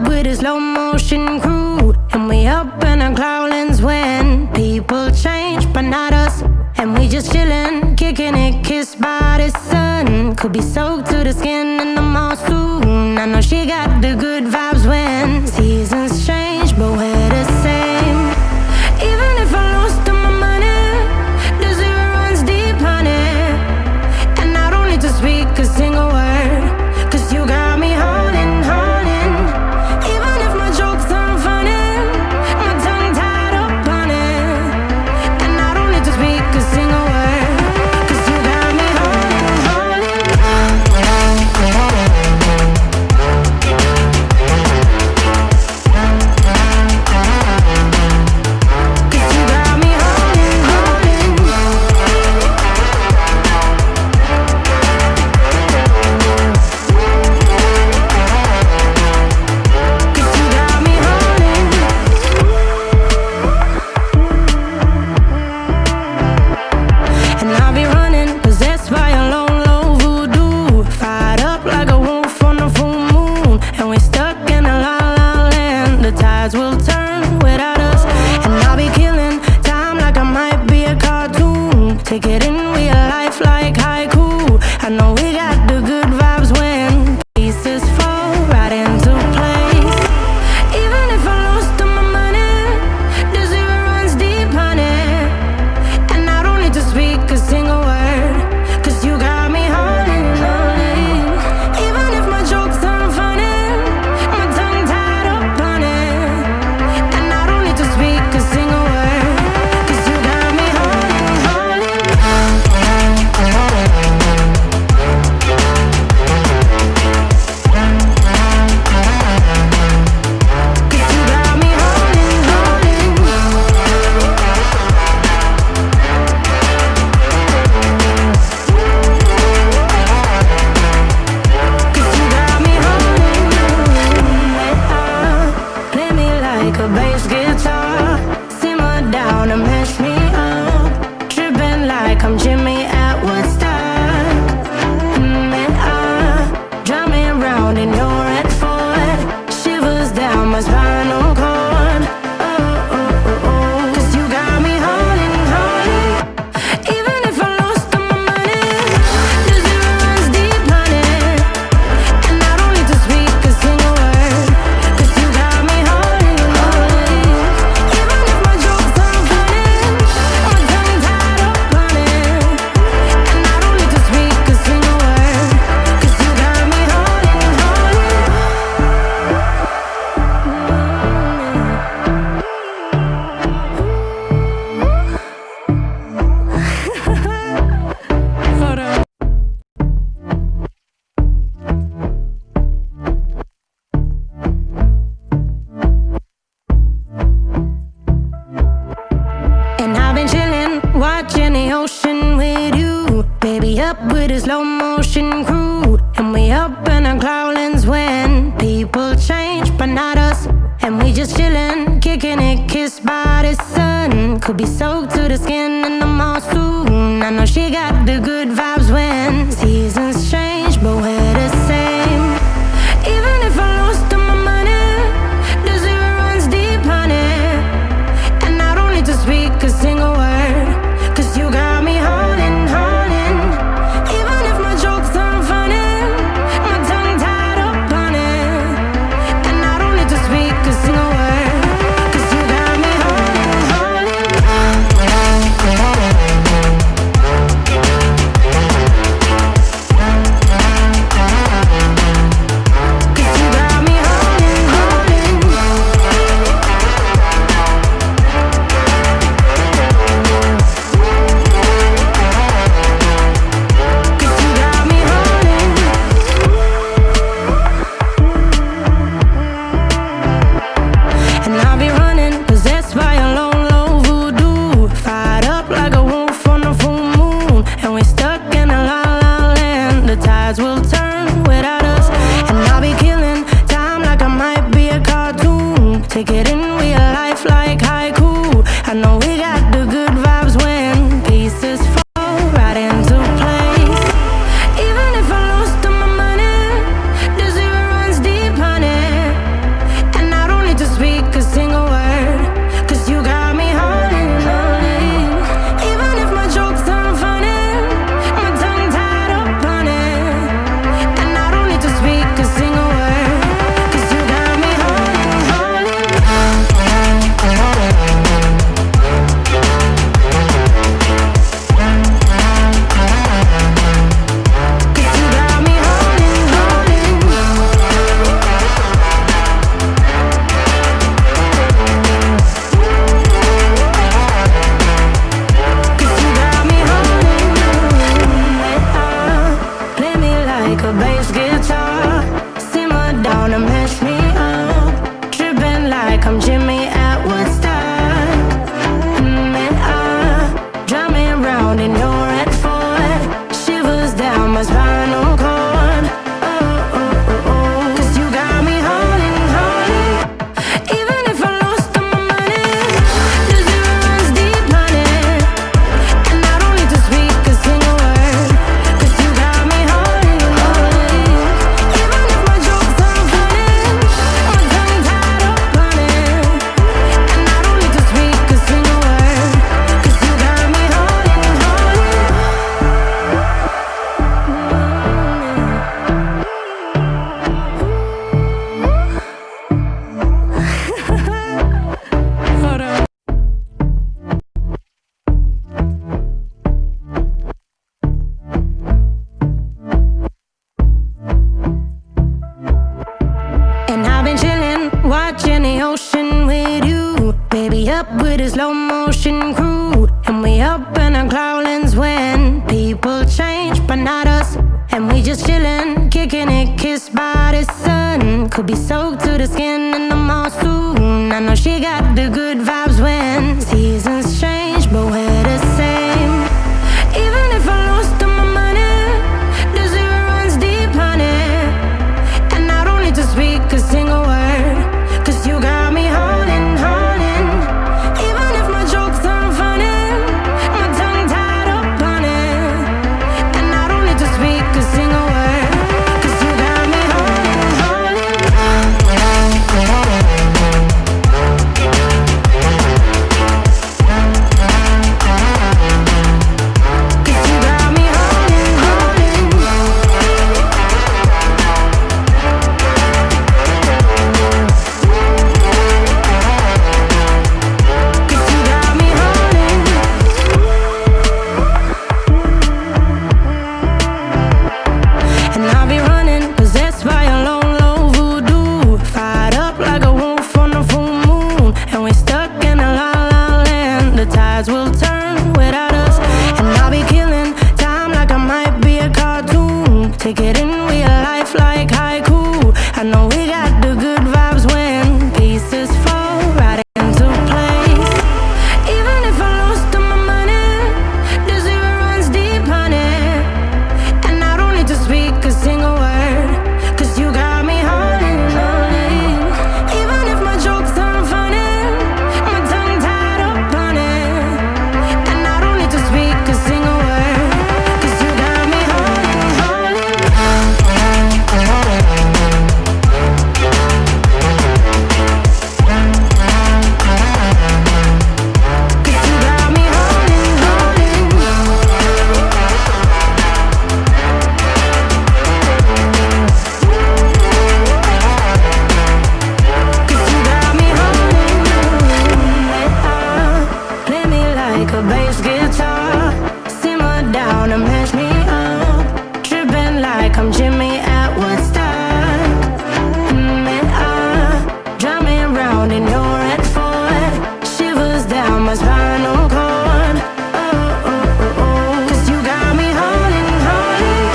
with a slow motion crew, and we up in our growlings when people change, but not us. And we just chillin', kicking it, kissed by the sun. Could be soaked to the skin in the mall soon. I know she got the good vibes when seasons change, but we're the same. Even if I lost all my money, the zero runs deep, honey. And I don't need to speak a single word, 'cause you got me holding, holding. Even if my jokes aren't funny, my tongue tied up on it. And I don't need to speak a single word, 'cause you got me holding, holding. 'Cause you got me holding, holding. And I'll be running, possessed by a low, low voodoo. Fired up like a wolf on a full moon. And we're stuck in a la la land. The tides will turn without us. And I'll be killing time like I might be a cartoon. Take it in real life like haiku. I know we got the good vibes when pieces fall right into place. Even if I lost all my money, the zero runs deep, honey. And I don't need to speak a single word, 'cause you got me holding, holding. Even if my jokes aren't funny, my tongue tied up on it. And I don't need to speak a single word, 'cause you got me holding, holding. 'Cause you got me holding, holding. Cause you got me holding. Play me like a bass guitar, simmer down and mash me up, tripping like I'm Jimmy at Woodstock. Drive me around in your red Ford, shivers down my spinal cord. Oh, oh, oh, oh. 'Cause you got me holding, holding. Even if I lost all my money, the zero runs deep, honey. And I don't need to speak a single word, 'cause you got me holding, holding. Even if my jokes aren't funny, my tongue tied up on it. And I don't need to speak a single word, 'cause you got me holding, holding. Hold on. And I've been chillin', watching the ocean with you. Baby, up with a slow motion crew. And we up in our growlings when people change, but not us. And we just chillin', kicking it, kissed by the sun. Could be soaked to the skin in the mall soon. I know she got the good vibes when seasons change, but we're the same. Even if I lost all my money, the zero runs deep, honey. And I don't need to speak a single word, 'cause you got me holding, holding. Even if my jokes aren't funny, my tongue tied up on it. And I don't need to speak a single word, 'cause you got me holding, holding. 'Cause you got me up with a slow motion crew, and we up in our clouds when people change, but not us. And we just chillin', kicking it, kissed by the sun. Could be soaked to the skin in the mall soon. I know she got the good vibes when seasons change, but we're the same. Even if I lost all my money, the zero runs deep, honey. And I don't need to speak a single word, 'cause you got me holding, holding. Even if my jokes aren't funny, my tongue tied up on it. And I don't need to speak a single word, 'cause you got me holding, holding. 'Cause you got me holding, holding. 'Cause you got me holding. And I'll be running, possessed by a low, low voodoo. Fired up like a wolf on a full moon. And we're stuck in a la la land. The tides will turn without us. And I'll be killing time like I might be a cartoon. Take it in real life like haiku. I know we got the good vibes when pieces fall right into place. Even if I lost all my money, the zero runs deep, honey. And I don't need to speak a single word, 'cause you got me holding, holding. Even if my jokes aren't funny, my tongue tied up on it. And I don't need to speak a single word, 'cause you got me holding, holding. 'Cause you got me holding, holding. 'Cause you got me holding. Play me like a bass guitar, simmer down and mash me up, tripping like I'm Jimmy at Woodstock. Drive me around in your red Ford, shivers down my spinal cord. Oh, oh, oh, oh. 'Cause you got me holding, holding.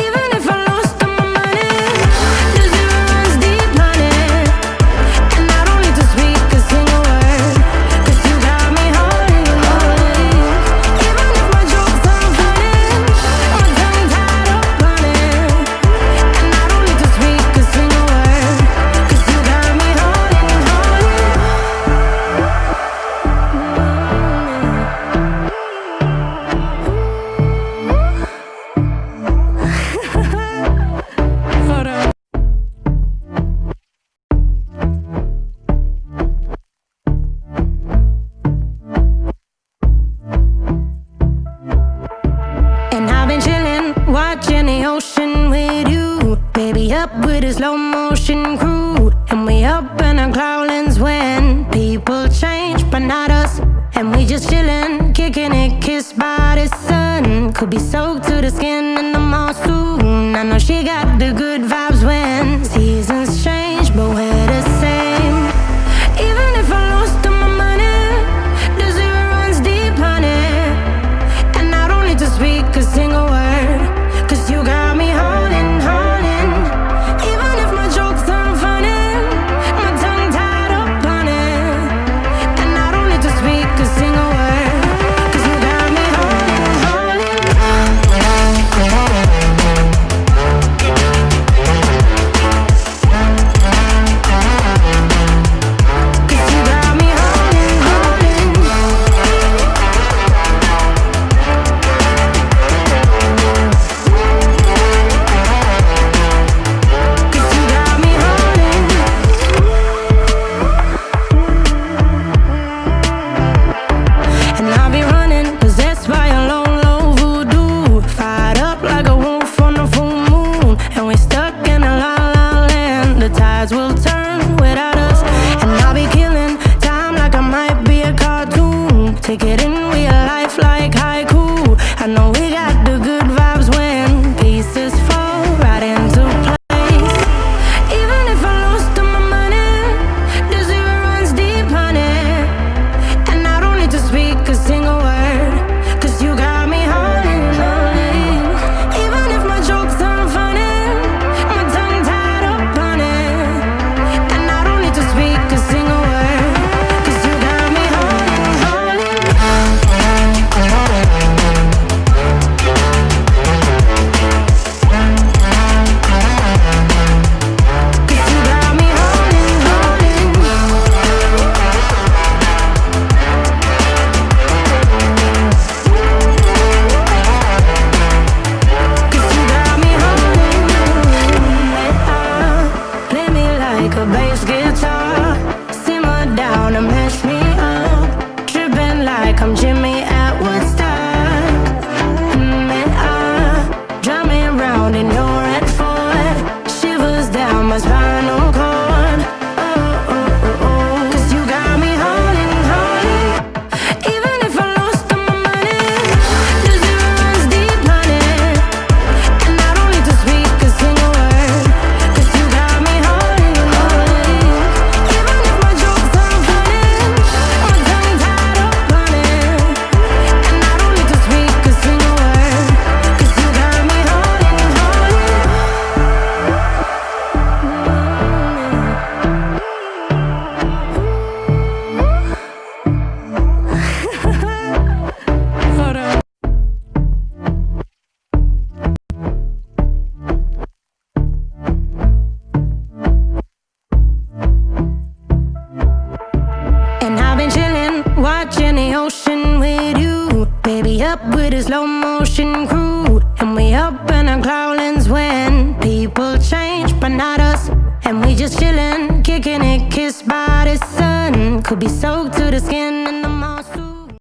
Even if I lost all my money, the zero runs deep, honey. And I don't need to speak a single word, 'cause you got me holding, holding. Even if my jokes aren't funny, my tongue tied up on it. And I don't need to speak a single word, 'cause you got me holding, holding. Hold on. And I've been chillin', watching the ocean with you. Baby, up with a slow motion crew. And we up in our clouds when people change, but not us. And we just chillin', kicking it, kissed by the sun. Could be soaked to the skin in the mall soon. I know she got the good vibes when seasons change, but we're the same. Even if I lost all my money, the zero runs deep, honey. And I don't need to speak a single word, 'cause you got me holding, holding. Even if my jokes aren't funny, my tongue tied up on it. And I don't need to speak a single word, 'cause you got me holding, holding. up with a slow motion crew, and we up in our cloudlands when people change, but not us. And we just chillin', kicking it, kissed by the sun. Could be soaked to the skin in the